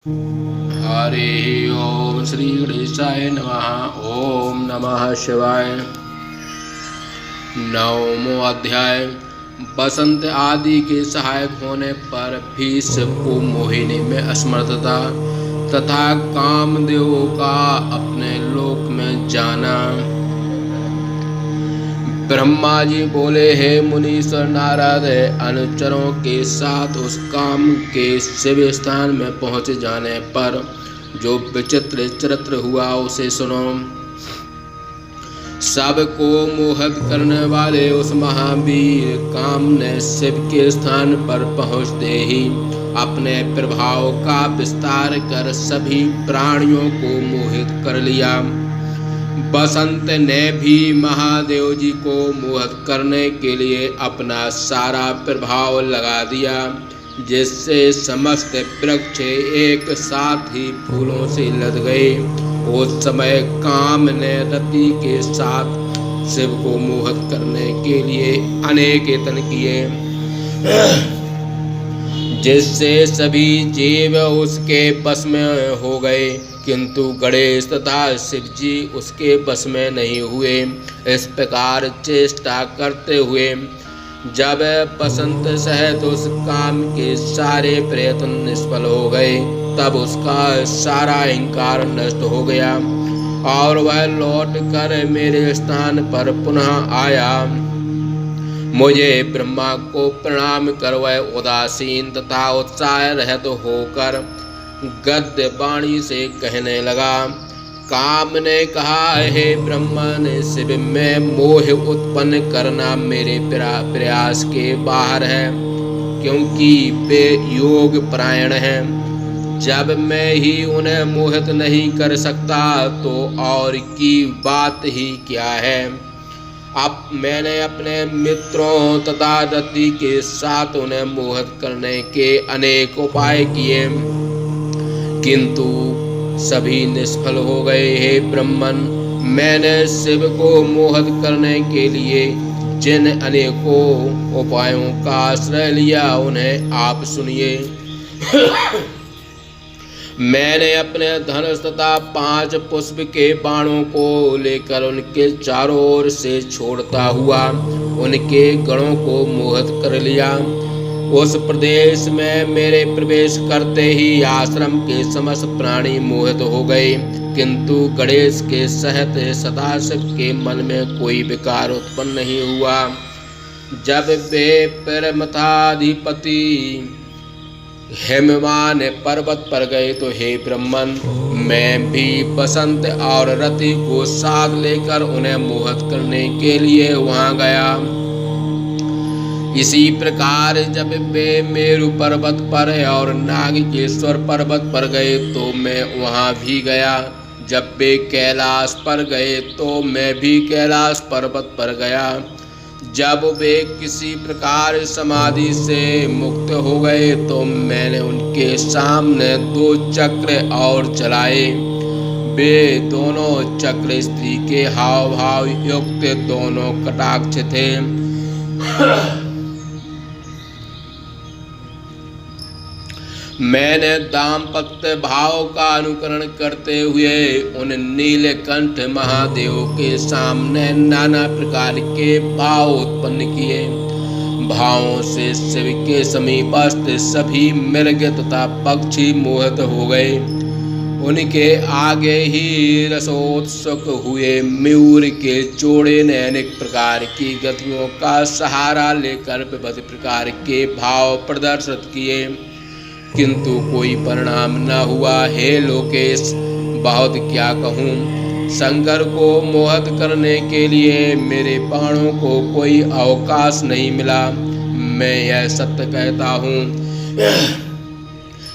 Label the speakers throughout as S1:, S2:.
S1: हरि ओम श्री गणेशाय नमः। ओम नमः शिवाय। नवमो अध्याय। बसंत आदि के सहायक होने पर भी शिव को मोहिनी में असमर्थता तथा कामदेव का अपने लोक में जाना। ब्रह्मा जी बोले, हे मुनीश्वर नारद, अनुचरों के साथ उस काम के शिव स्थान में पहुँच जाने पर जो विचित्र चरित्र हुआ उसे सुनो। सबको मोहित करने वाले उस महावीर काम ने शिव के स्थान पर पहुँचते ही अपने प्रभाव का विस्तार कर सभी प्राणियों को मोहित कर लिया। बसंत ने भी महादेव जी को मोहित करने के लिए अपना सारा प्रभाव लगा दिया, जिससे समस्त वृक्ष एक साथ ही फूलों से लद गए। उस समय काम ने रति के साथ शिव को मोहित करने के लिए अनेक यत्न किए, जिससे सभी जीव उसके बस में हो गए, किंतु गणेश तथा शिव जी उसके बस में नहीं हुए। इस प्रकार चेष्टा करते हुए जब बसंत सहित उस काम के सारे प्रयत्न निष्फल हो गए, तब उसका सारा अहंकार नष्ट हो गया और वह लौट कर मेरे स्थान पर पुनः आया। मुझे ब्रह्मा को प्रणाम कर वह उदासीन तथा उत्साह रहित होकर गद्य वाणी से कहने लगा। काम ने कहा, हे ब्रह्मन, शिव में मोह उत्पन्न करना मेरे प्रयास के बाहर है, क्योंकि वे योग परायण हैं। जब मैं ही उन्हें मोहित नहीं कर सकता तो और की बात ही क्या है। अब मैंने अपने मित्रों तथा रति के साथ उन्हें मोहित करने के अनेक उपाय किए, किंतु सभी निष्फल हो गए। हे ब्रह्मन, मैंने शिव को मोहित करने के लिए जिन अनेकों उपायों का आश्रय लिया उन्हें आप सुनिए। मैंने अपने धनुष तथा 5 पुष्प के बाणों को लेकर उनके चारों ओर से छोड़ता हुआ उनके गणों को मोहित कर लिया। उस प्रदेश में मेरे प्रवेश करते ही आश्रम के समस्त प्राणी मोहित हो गए, किंतु गणेश के सहित सदाशिव के मन में कोई विकार उत्पन्न नहीं हुआ। जब वे परमथाधिपति हिमवान पर्वत पर गए तो हे ब्रह्मन, मैं भी बसंत और रति को साथ लेकर उन्हें मोहित करने के लिए वहां गया। इसी प्रकार जब वे मेरु पर्वत पर और नागेश्वर पर्वत पर गए तो मैं वहां भी गया। जब वे कैलाश पर गए तो मैं भी कैलाश पर्वत पर गया। जब वे किसी प्रकार समाधि से मुक्त हो गए तो मैंने उनके सामने 2 चक्र और चलाए। वे दोनों चक्र स्त्री के हाव भाव युक्त दोनों कटाक्ष थे। मैंने दाम्पत्य भाव का अनुकरण करते हुए उन नीलकंठ महादेव के सामने नाना प्रकार के भाव उत्पन्न किए। भावों से शिव के समीपस्थ सभी मृग तथा पक्षी मोहित हो गए। उनके आगे ही रसोत्सुक हुए मयूर के जोड़े ने अनेक प्रकार की गतियों का सहारा लेकर विविध प्रकार के भाव प्रदर्शित किए, किंतु कोई परिणाम न हुआ। हे लोकेश, बहुत क्या कहूँ। शंकर को मोहित करने के लिए मेरे बाणों को कोई अवकाश नहीं मिला। मैं यह सत्य कहता हूँ,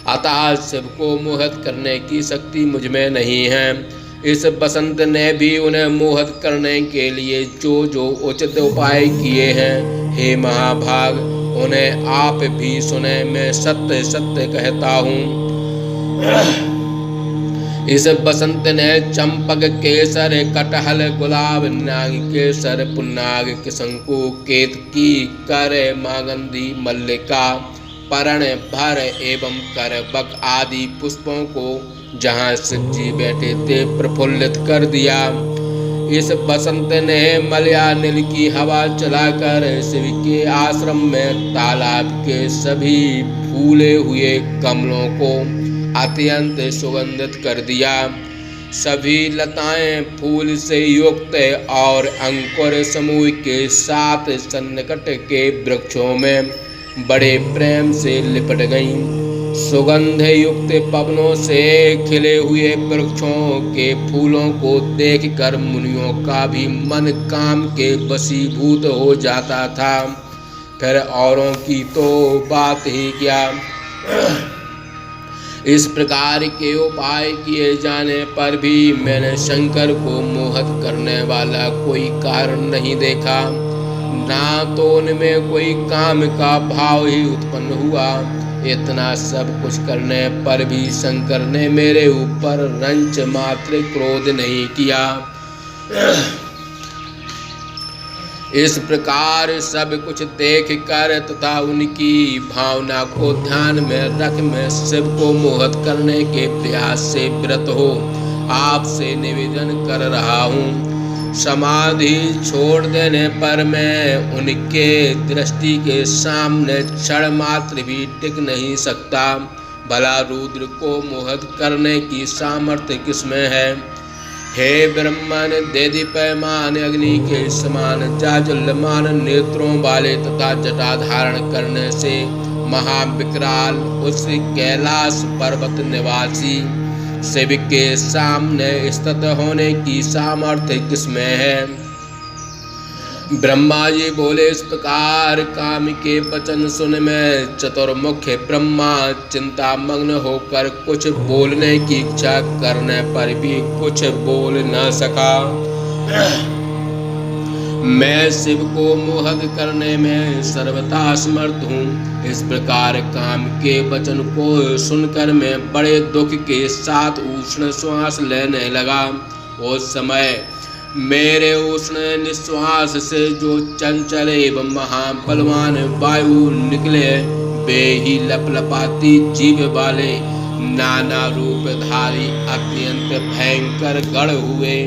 S1: अतः शिव को मोहित करने की शक्ति मुझ में नहीं है। इस बसंत ने भी उन्हें मोहित करने के लिए जो जो उचित उपाय किए हैं, हे महाभाग, उन्हें आप भी सुने। मैं सत्य सत्य कहता हूँ। इस बसंत ने चंपक, केसर, कटहल, गुलाब, नागकेसर, पुन्नाग, किशंकु, केतकी, कर, मागंदी, मल्लिका, परण भर एवं करबक आदि पुष्पों को जहाँ शिव जी बैठे थे प्रफुल्लित कर दिया। इस बसंत ने मलयानिल की हवा चलाकर शिव के आश्रम में तालाब के सभी फूले हुए कमलों को अत्यंत सुगंधित कर दिया। सभी लताएं फूल से युक्त और अंकुर समूह के साथ सन्निकट के वृक्षों में बड़े प्रेम से लिपट गईं। सुगंध युक्त पवनों से खिले हुए वृक्षों के फूलों को देखकर मुनियों का भी मन काम के वशीभूत हो जाता था। फिर औरों की तो बात ही क्या। इस प्रकार के उपाय किए जाने पर भी मैंने शंकर को मोहित करने वाला कोई कारण नहीं देखा। ना तो उनमें कोई काम का भाव ही उत्पन्न हुआ। इतना सब कुछ करने पर भी शंकर ने मेरे ऊपर रंच मात्र क्रोध नहीं किया। इस प्रकार सब कुछ देख कर तथा उनकी भावना को ध्यान में रख मैं शिव को मोहित करने के प्रयास से विरत हो आपसे निवेदन कर रहा हूँ। समाधि छोड़ देने पर मैं उनके दृष्टि के सामने क्षण मात्र भी टिक नहीं सकता। भला रुद्र को मोहित करने की सामर्थ्य किसमें है। हे ब्रह्मन, देदीप्यमान अग्नि के समान जाज्वल्यमान नेत्रों वाले तथा जटा धारण करने से महाविकराल उस कैलाश पर्वत निवासी शिव के सामने स्थित होने की सामर्थ्य किसमें है। ब्रह्मा जी बोले, इस प्रकार काम के वचन सुन में चतुर्मुख ब्रह्मा चिंता मग्न होकर कुछ बोलने की इच्छा करने पर भी कुछ बोल न सका। मैं शिव को मोहित करने में सर्वथा समर्थ हूँ। इस प्रकार काम के वचन को सुनकर मैं बड़े दुख के साथ उष्ण श्वास लेने लगा। उस समय मेरे उष्ण निश्वास से जो चंचल एवं महाबलवान वायु निकले वे ही लपलपाती जीव वाले नाना रूपधारी अत्यंत भयंकर गढ़ हुए।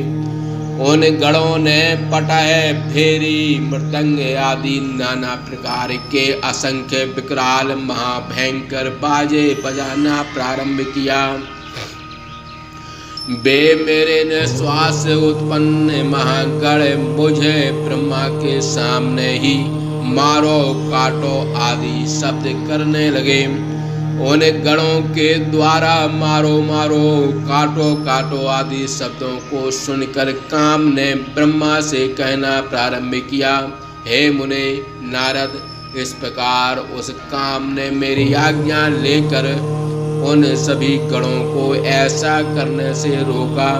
S1: उन गढ़ों ने पटह, फेरी, मृदंग आदि नाना प्रकार के असंख्य विकराल महाभयंकर बाजे बजाना प्रारंभ किया। वे मेरे निश्वास से उत्पन्न महागढ़ मुझे ब्रह्मा के सामने ही मारो काटो आदि शब्द करने लगे। उन गणों के द्वारा मारो मारो काटो काटो आदि शब्दों को सुनकर काम ने ब्रह्मा से कहना प्रारंभ किया, हे मुने नारद। इस प्रकार उस काम ने मेरी आज्ञा लेकर उन सभी गणों को ऐसा करने से रोका।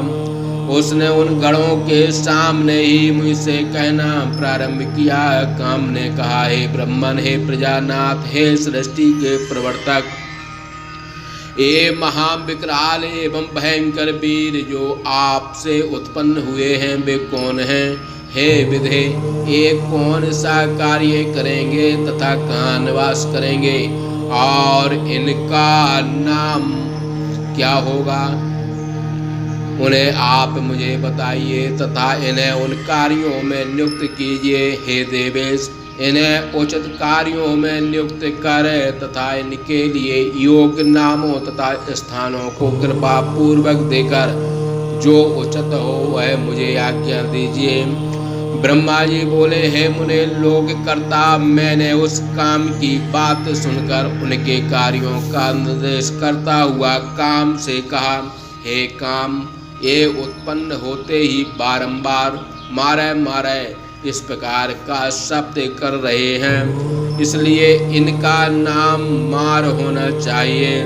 S1: उसने उन गणों के सामने ही मुझसे कहना प्रारंभ किया। काम ने कहा, हे ब्रह्मन, हे प्रजानाथ, हे सृष्टि के प्रवर्तक, ये महाविकराल एवं भयंकर वीर जो आपसे उत्पन्न हुए हैं वे कौन हैं। हे विधे, ये कौन सा कार्य करेंगे तथा कहाँ निवास करेंगे और इनका नाम क्या होगा, उन्हें आप मुझे बताइए तथा इन्हें उन कार्यों में नियुक्त कीजिए। हे देवेश, इन्हें उचित कार्यों में नियुक्त करें तथा इनके लिए योग्य नामों तथा स्थानों को कृपा पूर्वक देकर जो उचित हो वह मुझे आज्ञा दीजिए। ब्रह्मा जी बोले, हे मुने लोक कर्ता, मैंने उस काम की बात सुनकर उनके कार्यों का निर्देश करता हुआ काम से कहा, हे काम, ये उत्पन्न होते ही बारंबार मारे मारे इस प्रकार का शब्द कर रहे हैं, इसलिए इनका नाम मार होना चाहिए।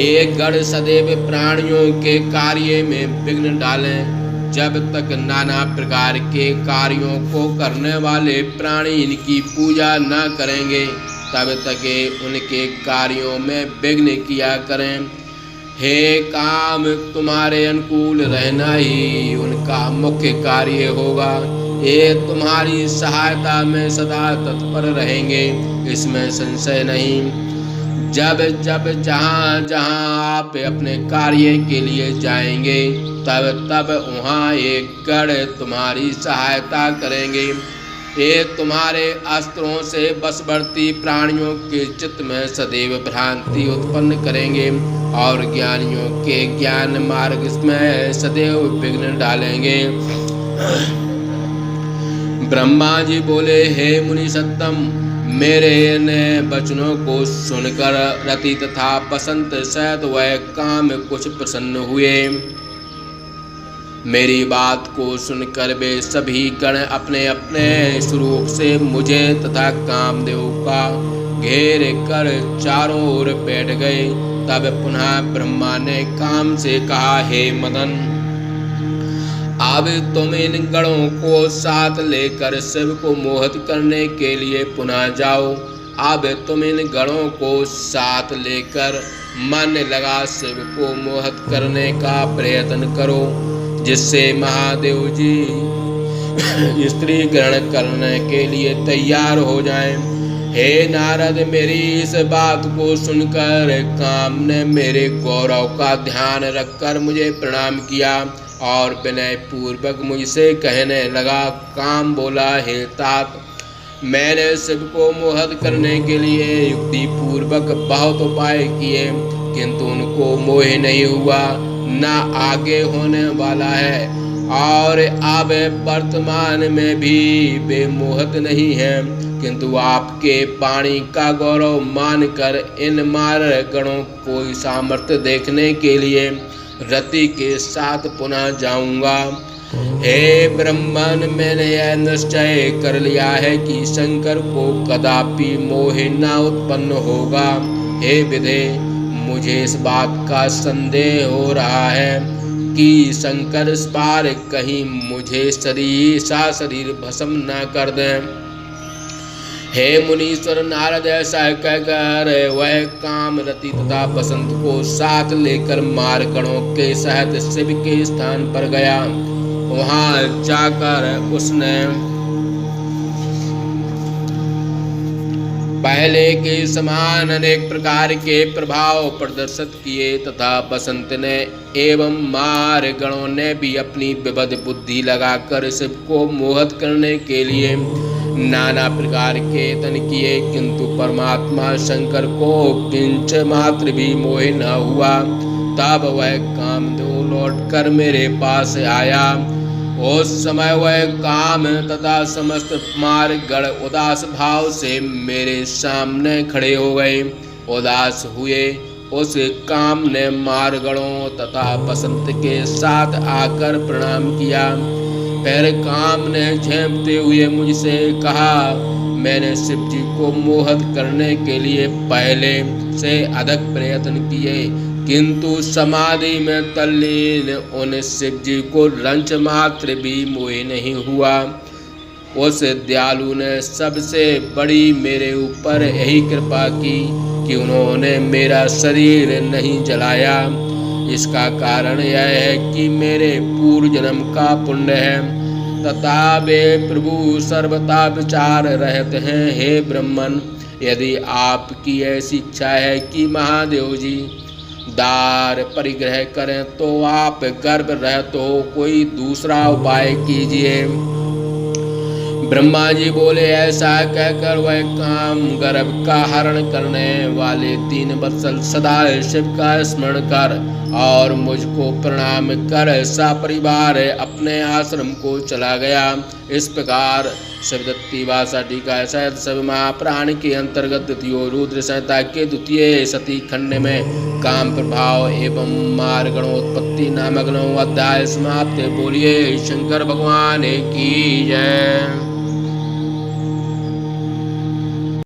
S1: एक गढ़ सदैव प्राणियों के कार्य में विघ्न डालें। जब तक नाना प्रकार के कार्यों को करने वाले प्राणी इनकी पूजा न करेंगे तब तक उनके कार्यों में विघ्न किया करें। हे काम, तुम्हारे अनुकूल रहना ही उनका मुख्य कार्य होगा। ये तुम्हारी सहायता में सदा तत्पर रहेंगे, इसमें संशय नहीं। जब जब जहाँ जहाँ आप अपने कार्य के लिए जाएंगे, तब तब वहाँ एक गण तुम्हारी सहायता करेंगे। ये तुम्हारे अस्त्रों से बशवर्ती प्राणियों के चित्त में सदैव भ्रांति उत्पन्न करेंगे और ज्ञानियों के ज्ञान मार्ग में सदैव विघ्न डालेंगे। ब्रह्मा जी बोले, हे मुनि सत्तम, मेरे इन वचनों को सुनकर रति तथा बसंत सहित वह काम कुछ प्रसन्न हुए। मेरी बात को सुनकर वे सभी गण अपने अपने स्वरूप से मुझे तथा कामदेव का घेर कर चारों ओर बैठ गए। तब पुनः ब्रह्मा ने काम से कहा, हे मदन, अब तुम इन गणों को साथ लेकर शिव को मोहित करने के लिए पुनः जाओ। अब तुम इन गणों को साथ लेकर मन लगा शिव को मोहित करने का प्रयत्न करो, जिससे महादेव जी स्त्री ग्रहण करने के लिए तैयार हो जाएं। हे नारद, मेरी इस बात को सुनकर काम ने मेरे गौरव का ध्यान रखकर मुझे प्रणाम किया और विनय पूर्वक मुझसे कहने लगा। काम बोला, हे तात, मैंने शिव को मोहित करने के लिए युक्ति पूर्वक बहुत उपाय किए, किंतु उनको मोह नहीं हुआ, न आगे होने वाला है, और अब वर्तमान में भी वे मोहित नहीं हैं। किंतु आपके वाणी का गौरव मानकर इन मार गणों को सामर्थ्य देखने के लिए रति के साथ पुनः जाऊंगा। हे ब्रह्मन, मैंने यह निश्चय कर लिया है कि शंकर को कदापि मोह न उत्पन्न होगा। हे विधे, मुझे इस बात का संदेह हो रहा है कि शंकर इस बार कहीं मुझे शरीर भस्म न कर दें। हे मुनीश्वर नारद, ऐसा कहकर वह काम रति तथा बसंत को साथ लेकर मारगणों के सहित शिव के स्थान पर गया। वहां जाकर उसने पहले के समान अनेक प्रकार के प्रभाव प्रदर्शित किए तथा बसंत ने एवं मारगणों ने भी अपनी विविध बुद्धि लगाकर शिव को मोहित करने के लिए नाना प्रकार के यत्न किए, किंतु परमात्मा शंकर को किंच मात्र भी मोह न हुआ। तब वह कामदेव लौटकर मेरे पास आया। उस समय वह काम तथा समस्त मारगण उदास भाव से मेरे सामने खड़े हो गए। उदास हुए उस काम ने मारगणों तथा बसंत के साथ आकर प्रणाम किया। फिर काम ने झेपते हुए मुझसे कहा, मैंने शिव जी को मोहित करने के लिए पहले से अधिक प्रयत्न किए, किंतु समाधि में तल्लीन उन शिव जी को रंच मात्र भी मोह नहीं हुआ। उस दयालु ने सबसे बड़ी मेरे ऊपर यही कृपा की कि उन्होंने मेरा शरीर नहीं जलाया। इसका कारण यह है कि मेरे पूर्व जन्म का पुण्य है तथा वे प्रभु सर्वथा विचार रहते हैं। हे ब्रह्मन, यदि आपकी ऐसी इच्छा है कि महादेव जी दार परिग्रह करें तो आप गर्भ रहते हो कोई दूसरा उपाय कीजिए। ब्रह्मा जी बोले, ऐसा कहकर वह काम गर्भ का हरण करने वाले 3 वत्सल सदा शिव का स्मरण कर और मुझको प्रणाम कर सपरिवार अपने आश्रम को चला गया। इस प्रकार शिवदत्ती भाषा टीका सहित सब महापुराण के अंतर्गत द्वितीय रुद्र संहिता के द्वितीय सती खंड में काम प्रभाव एवं मार्गणोत्पत्ति नामक 9 अध्याय समाप्त। बोलिए शंकर भगवान की जय।